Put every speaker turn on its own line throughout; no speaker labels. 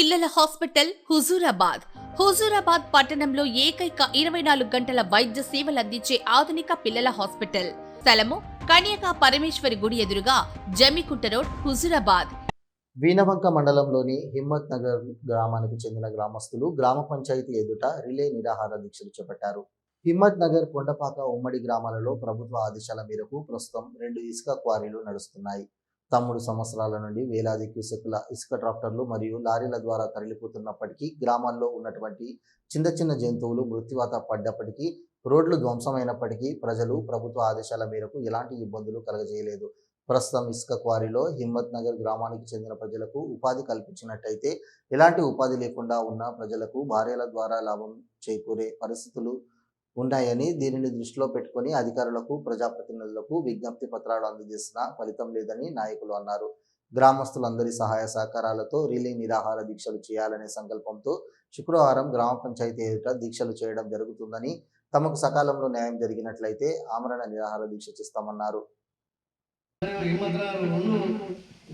పిల్లల హాస్పిటల్ హుజూరాబాద్ పట్టణంలో ఏకైక 24 గంటల వైద్య సేవలు అందించే ఆధునిక పిల్లల హాస్పిటల్. స్థలము కన్యకా పరమేశ్వరి గుడి ఎదురుగా, జమ్మికుంట రోడ్, హుజూరాబాద్.
వీణవంక మండలంలోని హిమ్మత్ నగర్ గ్రామానికి చెందిన గ్రామస్తులు గ్రామ పంచాయతీ ఎదుట రిలే నిరాహార దీక్షలు చేపట్టారు. హిమ్మత్ నగర్, కొండపాక ఉమ్మడి గ్రామాలలో ప్రభుత్వ ఆదేశాల మేరకు ప్రస్తుతం 2 ఇసుక క్వారీలు నడుస్తున్నాయి. 3 సంవత్సరాల నుండి వేలాది క్యూసెక్కుల ఇసుక ట్రాక్టర్లు మరియు లారీల ద్వారా తరలిపోతున్నప్పటికీ, గ్రామాల్లో ఉన్నటువంటి చిన్న జంతువులు మృత్యువాత పడ్డప్పటికీ, రోడ్లు ధ్వంసమైనప్పటికీ ప్రజలు ప్రభుత్వ ఆదేశాల మేరకు ఎలాంటి ఇబ్బందులు కలగజేయలేదు. ప్రస్తుతం ఇసుక క్వారీలో హిమ్మత్ నగర్ గ్రామానికి చెందిన ప్రజలకు ఉపాధి కల్పించినట్టయితే, ఎలాంటి ఉపాధి లేకుండా ఉన్న ప్రజలకు భార్యల ద్వారా లాభం చేకూరే పరిస్థితులు ఉన్నాయని, దీనిని దృష్టిలో పెట్టుకుని అధికారులకు, ప్రజాప్రతినిధులకు విజ్ఞప్తి పత్రాలు అందజేసినా ఫలితం లేదని నాయకులు అన్నారు. గ్రామస్తులందరి సహాయ సహకారాలతో రిలే నిరాహార దీక్షలు చేయాలనే సంకల్పంతో శుక్రవారం గ్రామ పంచాయతీ ఎదుట దీక్షలు చేయడం జరుగుతుందని, తమకు సకాలంలో న్యాయం జరిగినట్లయితే ఆమరణ నిరాహార దీక్ష చేస్తామన్నారు.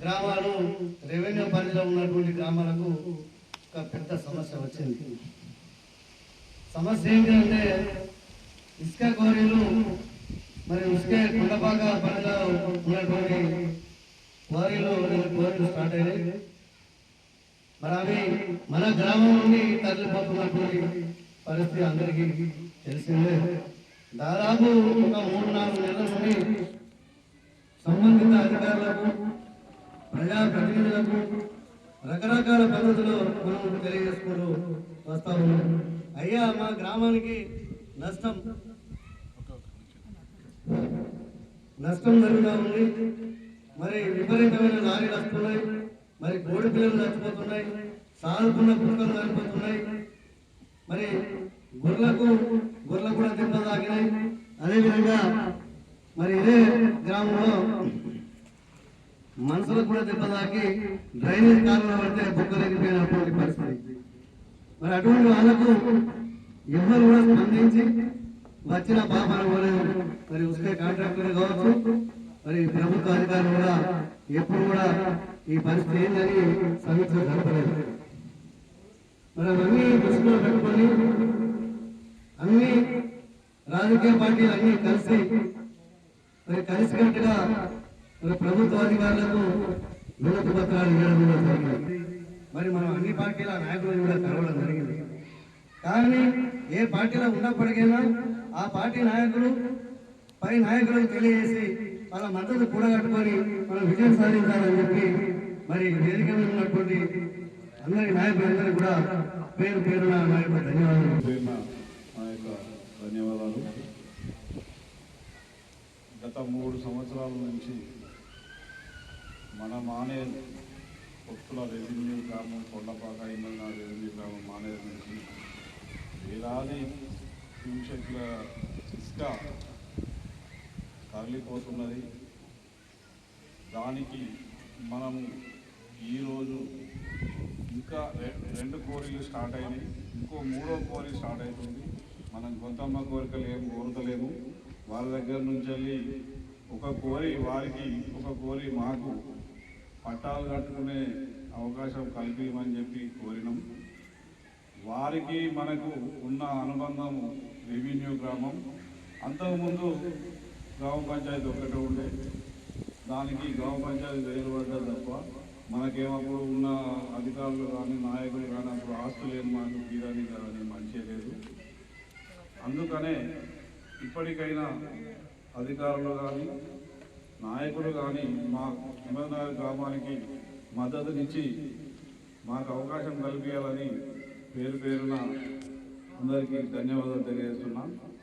గ్రామాలు రెవెన్యూ పరిధిలో ఉన్నటువంటి గ్రామాలకు ఒక పెద్ద సమస్య వచ్చింది. సమస్య ఏంటంటే ఇసుక కోరీలు, మరి ఇసుక కొండపాక పరిధిలో ఉన్నటువంటి కోరీలు స్టార్ట్ అయినాయి. మరి అవి మన గ్రామం నుండి తరలిపోతున్నటువంటి పరిస్థితి అందరికీ తెలిసిందే. దాదాపు ఒక 3-4 నెలల నుండి సంబంధిత అధికారులకు, ప్రజాప్రతినిధులకు రకరకాల పద్ధతులు మనం తెలియజేసుకుంటూ వస్తా ఉన్నాం. అయ్యా, మా గ్రామానికి నష్టం జరుగుతూ ఉంది. మరి విపరీతమైన లారీలు వస్తున్నాయి, మరి కోడి పిల్లలు చచ్చిపోతున్నాయి, సాగుతున్న కుక్కలు చనిపోతున్నాయి, మరి గొర్రెలకు కూడా దెబ్బ తాకినాయి. అదేవిధంగా మరి ఇదే గ్రామంలో మనుషులకు కూడా దెబ్బ తాకి డ్రైనేజ్ కాలంలో పడితే బొక్కలేకపోయినటువంటి పరిస్థితి. మరి అటువంటి వాళ్ళకు ఎవరు కూడా స్పందించి వచ్చిన పాపన పోలేదు. మరి ఉస్కే కాంట్రాక్టర్ కావచ్చు, మరి ప్రభుత్వ అధికారులు కూడా ఎప్పుడు కూడా ఈ పరిస్థితి ఏంటని సమీక్ష జరపలేదు. మరి అవన్నీ దృష్టిలో పెట్టుకొని అన్ని రాజకీయ పార్టీలు అన్నీ మరి కలిసికట్టుగా మరి ప్రభుత్వ అధికారులకు వినతి పత్రాలు ఇవ్వడం కూడా జరిగింది. మరి మనం అన్ని పార్టీల నాయకులను కూడా కలవడం జరిగింది. కానీ ఏ పార్టీలో ఉన్నప్పటికైనా ఆ పార్టీ నాయకులు పై నాయకులకు తెలియజేసి వాళ్ళ మద్దతు కూడగట్టుకొని మనం విజయం సాధించాలని చెప్పి మరి వేదిక మీద ఉన్నటువంటి అందరి నాయకులందరికీ కూడా పేరున నా యొక్క
ధన్యవాదాలు. గత 3 సంవత్సరాల నుంచి మన మానేరు పొత్తుల రెవెన్యూ గ్రామం, కొండపాక ఇమ్మన్న రెవెన్యూ గ్రామం మానేరు నుంచి వేలాది క్యూసెక్ల ఇసుక తరలిపోతున్నది. దానికి మనము ఈరోజు ఇంకా 2 కోరీలు స్టార్ట్ అయినాయి, ఇంకో 3వ కోరీ స్టార్ట్ అవుతుంది. మనం కొంతమ్మ కోరికలు ఏం కోరుతలేము. వాళ్ళ దగ్గర నుంచి వెళ్ళి ఒక కోరి వారికి, ఒక కోరి మాకు పట్టాలు కట్టుకునే అవకాశం కల్పించమని చెప్పి కోరినాం. వారికి మనకు ఉన్న అనుబంధం రెవెన్యూ గ్రామం. అంతకుముందు గ్రామ పంచాయతీ ఒక్కటే ఉండే, దానికి గ్రామ పంచాయతీ వేరుపడ్డది తప్ప మనకేమప్పుడు ఉన్న అధికారులు కానీ నాయకులు కానీ అప్పుడు ఆస్తులు ఏం మాకు తీరని కానీ మంచిగా లేదు. అందుకనే ఇప్పటికైనా అధికారులు కానీ నాయకులు కానీ మా హిమ్మత్ గ్రామానికి మద్దతునిచ్చి మాకు అవకాశం కల్పించాలని పేరున అందరికీ ధన్యవాదాలు తెలియజేస్తున్నాం.